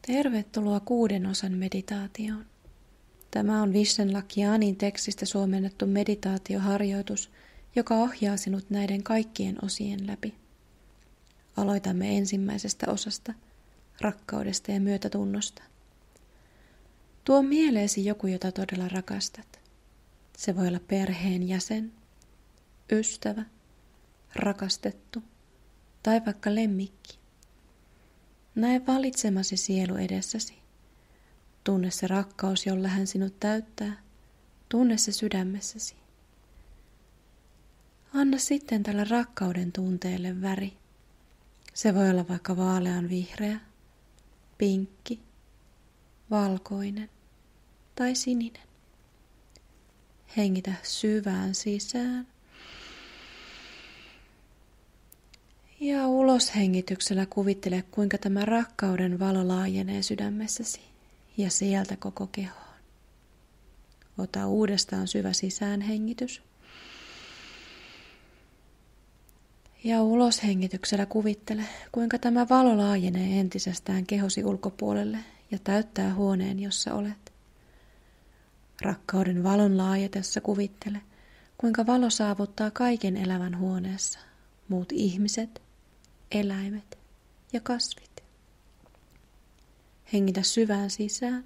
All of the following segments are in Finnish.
Tervetuloa 6. osan meditaatioon. Tämä on Vishen Lakhianin tekstistä suomennettu meditaatioharjoitus, joka ohjaa sinut näiden kaikkien osien läpi. Aloitamme ensimmäisestä osasta, rakkaudesta ja myötätunnosta. Tuo mieleesi joku, jota todella rakastat. Se voi olla perheen jäsen, ystävä, rakastettu tai vaikka lemmikki. Näe valitsemasi sielu edessäsi. Tunne se rakkaus, jolla hän sinut täyttää. Tunne se sydämessäsi. Anna sitten tälle rakkauden tunteelle väri. Se voi olla vaikka vaalean vihreä, pinkki, valkoinen tai sininen. Hengitä syvään sisään. Ja uloshengityksellä kuvittele, kuinka tämä rakkauden valo laajenee sydämessäsi ja sieltä koko kehoon. Ota uudestaan syvä sisäänhengitys. Ja uloshengityksellä kuvittele, kuinka tämä valo laajenee entisestään kehosi ulkopuolelle ja täyttää huoneen, jossa olet. Rakkauden valon laajetessa kuvittele, kuinka valo saavuttaa kaiken elävän huoneessa, muut ihmiset, eläimet ja kasvit. Hengitä syvään sisään.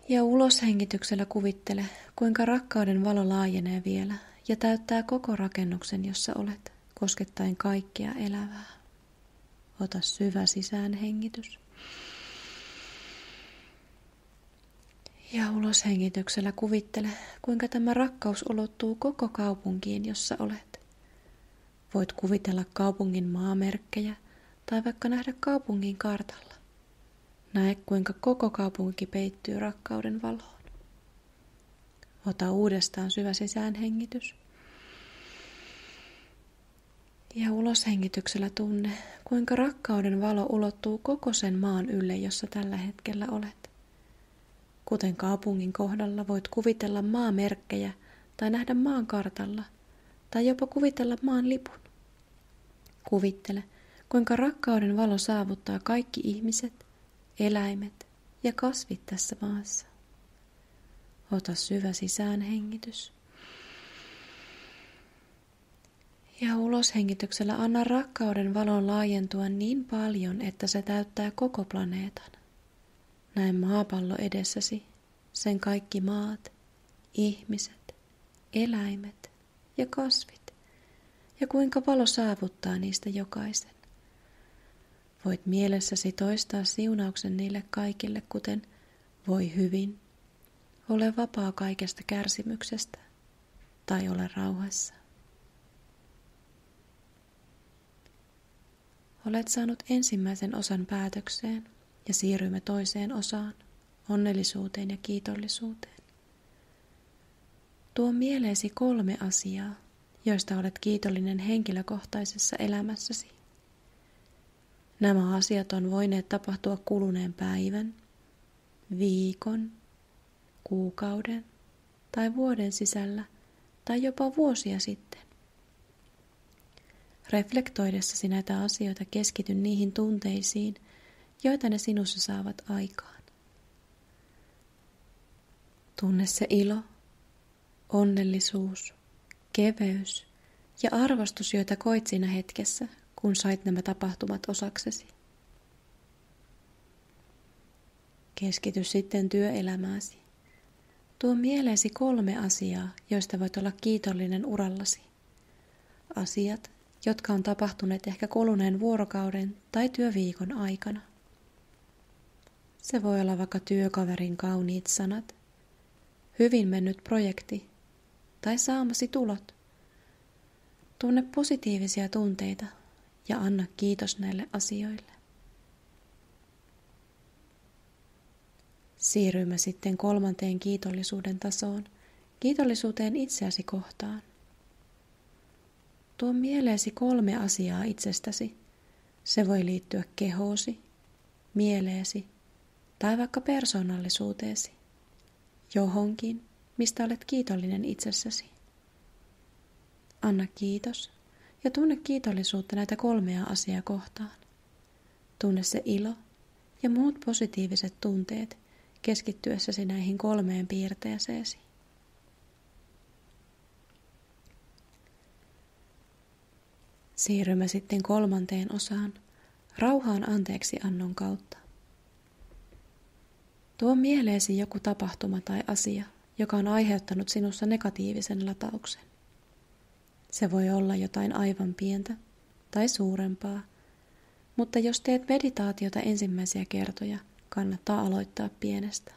Ja uloshengityksellä kuvittele, kuinka rakkauden valo laajenee vielä ja täyttää koko rakennuksen, jossa olet, koskettaen kaikkea elävää. Ota syvä sisäänhengitys. Ja uloshengityksellä kuvittele, kuinka tämä rakkaus ulottuu koko kaupunkiin, jossa olet. Voit kuvitella kaupungin maamerkkejä tai vaikka nähdä kaupungin kartalla. Näe, kuinka koko kaupunki peittyy rakkauden valoon. Ota uudestaan syvä sisäänhengitys. Ja uloshengityksellä tunne, kuinka rakkauden valo ulottuu koko sen maan ylle, jossa tällä hetkellä olet. Kuten kaupungin kohdalla voit kuvitella maamerkkejä tai nähdä maan kartalla tai jopa kuvitella maan lipun. Kuvittele, kuinka rakkauden valo saavuttaa kaikki ihmiset, eläimet ja kasvit tässä maassa. Ota syvä sisäänhengitys. Ja uloshengityksellä anna rakkauden valon laajentua niin paljon, että se täyttää koko planeetan. Näe maapallo edessäsi, sen kaikki maat, ihmiset, eläimet ja kasvit, ja kuinka valo saavuttaa niistä jokaisen. Voit mielessäsi toistaa siunauksen niille kaikille, kuten voi hyvin, ole vapaa kaikesta kärsimyksestä tai ole rauhassa. Olet saanut ensimmäisen osan päätökseen ja siirrymme toiseen osaan, onnellisuuteen ja kiitollisuuteen. Tuo mieleesi 3 asiaa, joista olet kiitollinen henkilökohtaisessa elämässäsi. Nämä asiat on voineet tapahtua kuluneen päivän, viikon, kuukauden tai vuoden sisällä tai jopa vuosia sitten. Reflektoidessasi näitä asioita keskity niihin tunteisiin, joita ne sinussa saavat aikaan. Tunne se ilo, onnellisuus, keveys ja arvostus, joita koit siinä hetkessä, kun sait nämä tapahtumat osaksesi. Keskity sitten työelämääsi. Tuo mieleesi 3 asiaa, joista voit olla kiitollinen urallasi. Asiat, jotka on tapahtuneet ehkä kuluneen vuorokauden tai työviikon aikana. Se voi olla vaikka työkaverin kauniit sanat, hyvin mennyt projekti tai saamasi tulot. Tunne positiivisia tunteita ja anna kiitos näille asioille. Siirrymme sitten 3. kiitollisuuden tasoon, kiitollisuuteen itseäsi kohtaan. Tuo mieleesi 3 asiaa itsestäsi. Se voi liittyä kehoosi, mieleesi tai vaikka persoonallisuuteesi. Johonkin, mistä olet kiitollinen itsessäsi. Anna kiitos ja tunne kiitollisuutta näitä 3 asiaa kohtaan. Tunne se ilo ja muut positiiviset tunteet keskittyessäsi näihin 3 piirteeseesi. Siirrymme sitten 3. osaan, rauhaan anteeksiannon kautta. Tuo mieleesi joku tapahtuma tai asia, joka on aiheuttanut sinussa negatiivisen latauksen. Se voi olla jotain aivan pientä tai suurempaa, mutta jos teet meditaatiota ensimmäisiä kertoja, kannattaa aloittaa pienestä.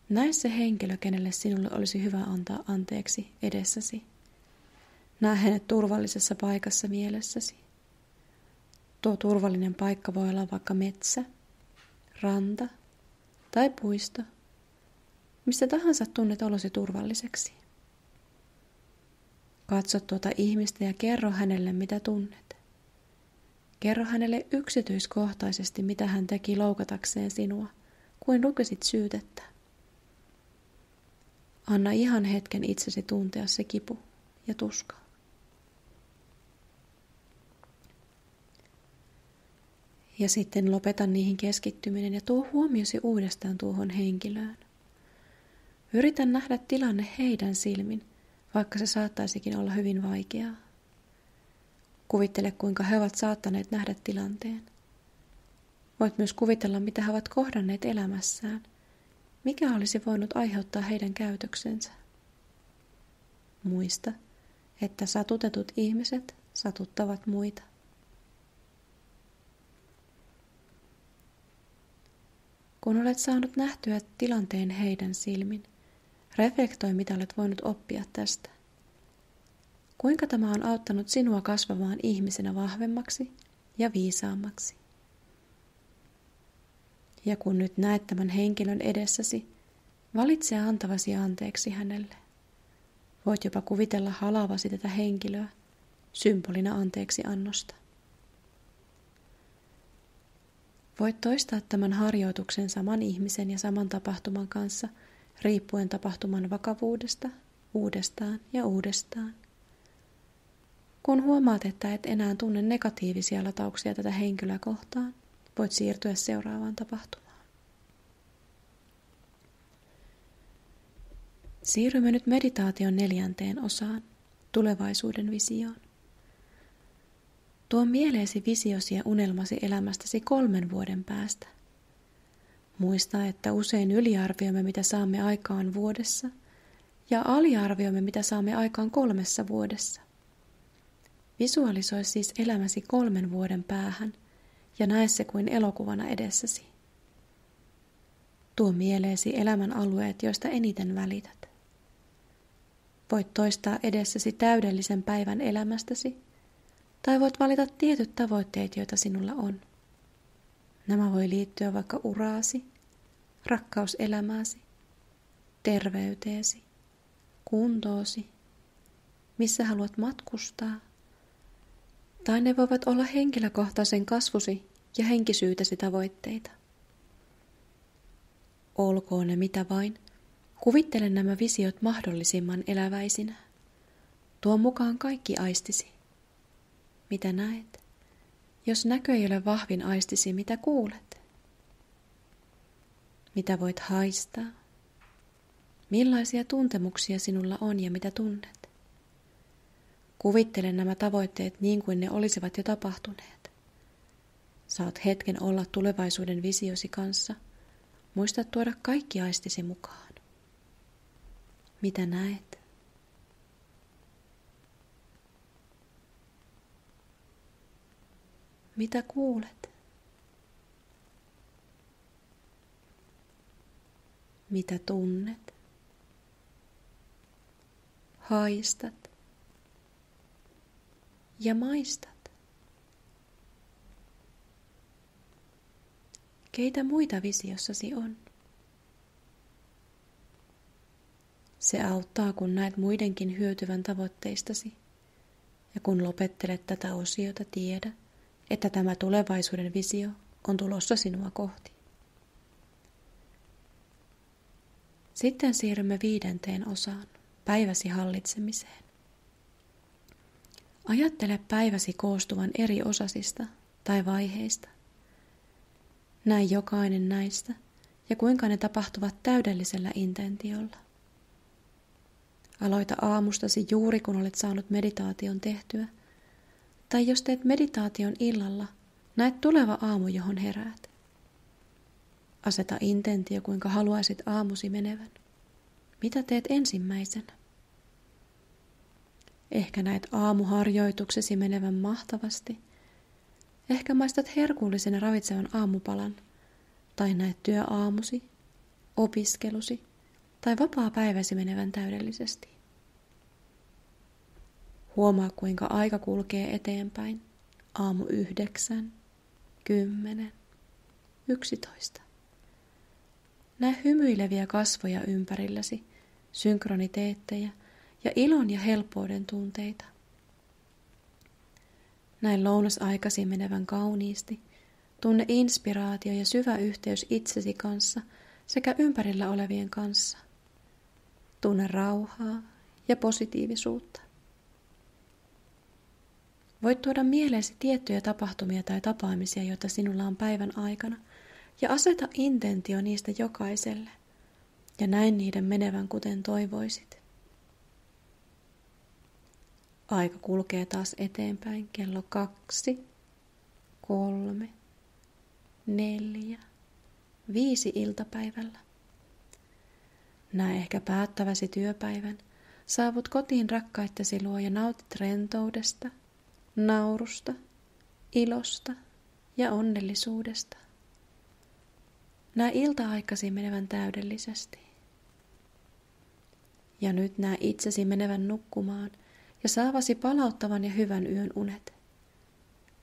Näe se henkilö, kenelle sinulle olisi hyvä antaa anteeksi edessäsi. Näe hänet turvallisessa paikassa mielessäsi. Tuo turvallinen paikka voi olla vaikka metsä, ranta tai puisto, missä tahansa tunnet olosi turvalliseksi. Katso tuota ihmistä ja kerro hänelle, mitä tunnet. Kerro hänelle yksityiskohtaisesti, mitä hän teki loukatakseen sinua, kuin lukisit syytettä. Anna ihan hetken itsesi tuntea se kipu ja tuska. Ja sitten lopeta niihin keskittyminen ja tuo huomiosi uudestaan tuohon henkilöön. Yritä nähdä tilanne heidän silmin, vaikka se saattaisikin olla hyvin vaikeaa. Kuvittele, kuinka he ovat saattaneet nähdä tilanteen. Voit myös kuvitella, mitä he ovat kohdanneet elämässään, mikä olisi voinut aiheuttaa heidän käytöksensä. Muista, että satutetut ihmiset satuttavat muita. Kun olet saanut nähtyä tilanteen heidän silmin, reflektoi, mitä olet voinut oppia tästä. Kuinka tämä on auttanut sinua kasvamaan ihmisenä vahvemmaksi ja viisaammaksi. Ja kun nyt näet tämän henkilön edessäsi, valitse antavasi anteeksi hänelle. Voit jopa kuvitella halaavasi tätä henkilöä, symbolina anteeksi annosta. Voit toistaa tämän harjoituksen saman ihmisen ja saman tapahtuman kanssa, riippuen tapahtuman vakavuudesta, uudestaan ja uudestaan. Kun huomaat, että et enää tunne negatiivisia latauksia tätä henkilöä kohtaan, voit siirtyä seuraavaan tapahtumaan. Siirrymme nyt meditaation 4. osaan, tulevaisuuden visioon. Tuo mieleesi visiosi ja unelmasi elämästäsi 3 vuoden päästä. Muista, että usein yliarvioimme, mitä saamme aikaan vuodessa, ja aliarvioimme, mitä saamme aikaan 3 vuodessa. Visualisoi siis elämäsi 3 vuoden päähän ja näe se kuin elokuvana edessäsi. Tuo mieleesi elämän alueet, joista eniten välität. Voit toistaa edessäsi täydellisen päivän elämästäsi, tai voit valita tietyt tavoitteet, joita sinulla on. Nämä voi liittyä vaikka uraasi, rakkauselämääsi, terveyteesi, kuntoosi, missä haluat matkustaa, tai ne voivat olla henkilökohtaisen kasvusi ja henkisyytesi tavoitteita. Olkoon ne mitä vain, kuvittele nämä visiot mahdollisimman eläväisinä. Tuo mukaan kaikki aistisi. Mitä näet? Jos näkö ei ole vahvin aistisi, mitä kuulet? Mitä voit haistaa? Millaisia tuntemuksia sinulla on ja mitä tunnet? Kuvittele nämä tavoitteet niin kuin ne olisivat jo tapahtuneet. Saat hetken olla tulevaisuuden visiosi kanssa. Muista tuoda kaikki aistisi mukaan. Mitä näet? Mitä kuulet? Mitä tunnet? Haistat ja maistat. Keitä muita visiossasi on? Se auttaa, kun näet muidenkin hyötyvän tavoitteistasi. Ja kun lopettelet tätä osiota, tiedä, että tämä tulevaisuuden visio on tulossa sinua kohti. Sitten siirrymme 5. osaan, päiväsi hallitsemiseen. Ajattele päiväsi koostuvan eri osasista tai vaiheista. Näe jokainen näistä ja kuinka ne tapahtuvat täydellisellä intentiolla. Aloita aamustasi juuri kun olet saanut meditaation tehtyä, tai jos teet meditaation illalla, näet tuleva aamu, johon heräät. Aseta intentio, kuinka haluaisit aamusi menevän. Mitä teet ensimmäisenä? Ehkä näet aamuharjoituksesi menevän mahtavasti. Ehkä maistat herkullisen ja ravitsevan aamupalan. Tai näet työaamusi, opiskelusi tai vapaa-päiväsi menevän täydellisesti. Huomaa, kuinka aika kulkee eteenpäin. Aamu 9, 10, 11. Näe hymyileviä kasvoja ympärilläsi, synkroniteetteja ja ilon ja helppouden tunteita. Näe lounasaikasi menevän kauniisti. Tunne inspiraatio ja syvä yhteys itsesi kanssa sekä ympärillä olevien kanssa. Tunne rauhaa ja positiivisuutta. Voit tuoda mieleesi tiettyjä tapahtumia tai tapaamisia, joita sinulla on päivän aikana, ja aseta intentio niistä jokaiselle, ja näin niiden menevän kuten toivoisit. Aika kulkee taas eteenpäin kello 2, 3, 4, 5 iltapäivällä. Näe ehkä päättäväsi työpäivän, saavut kotiin rakkaittesi luo ja nautit rentoudesta, naurusta, ilosta ja onnellisuudesta. Näe ilta-aikasi menevän täydellisesti. Ja nyt näe itsesi menevän nukkumaan ja saavasi palauttavan ja hyvän yön unet.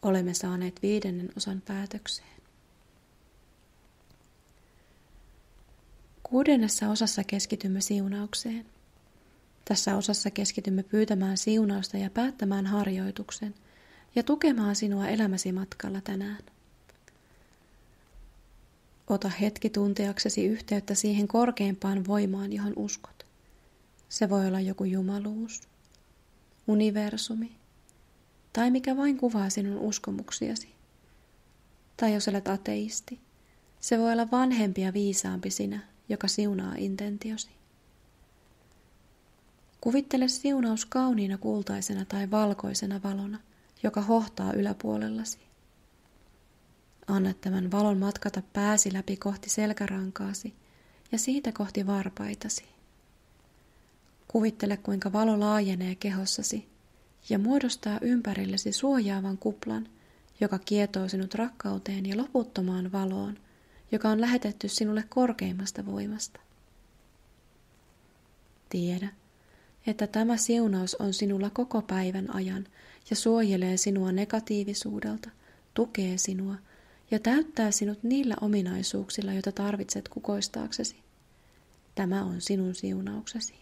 Olemme saaneet 5. osan päätökseen. 6. osassa keskitymme siunaukseen. Tässä osassa keskitymme pyytämään siunausta ja päättämään harjoituksen ja tukemaan sinua elämäsi matkalla tänään. Ota hetki tunteaksesi yhteyttä siihen korkeimpaan voimaan, johon uskot. Se voi olla joku jumaluus, universumi tai mikä vain kuvaa sinun uskomuksiasi. Tai jos olet ateisti, se voi olla vanhempi ja viisaampi sinä, joka siunaa intentiosi. Kuvittele siunaus kauniina kultaisena tai valkoisena valona, joka hohtaa yläpuolellasi. Anna tämän valon matkata pääsi läpi kohti selkärankaasi ja siitä kohti varpaitasi. Kuvittele, kuinka valo laajenee kehossasi ja muodostaa ympärillesi suojaavan kuplan, joka kietoo sinut rakkauteen ja loputtomaan valoon, joka on lähetetty sinulle korkeimmasta voimasta. Tiedä, että tämä siunaus on sinulla koko päivän ajan ja suojelee sinua negatiivisuudelta, tukee sinua ja täyttää sinut niillä ominaisuuksilla, joita tarvitset kukoistaaksesi. Tämä on sinun siunauksesi.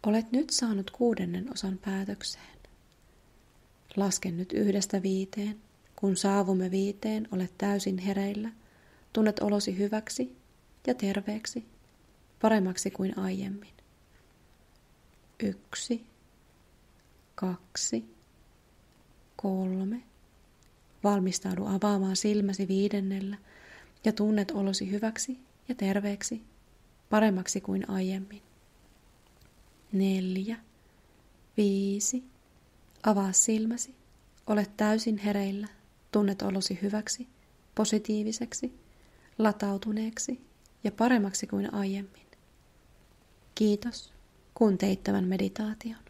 Olet nyt saanut 6. osan päätökseen. Laske nyt 1–5. Kun saavumme 5, olet täysin hereillä, tunnet olosi hyväksi ja terveeksi, paremmaksi kuin aiemmin. 1, 2, 3. Valmistaudu avaamaan silmäsi 5. ja tunnet olosi hyväksi ja terveeksi, paremmaksi kuin aiemmin. 4, 5. Avaa silmäsi, olet täysin hereillä, tunnet olosi hyväksi, positiiviseksi, latautuneeksi ja paremmaksi kuin aiemmin. Kiitos, kun teit tämän meditaation.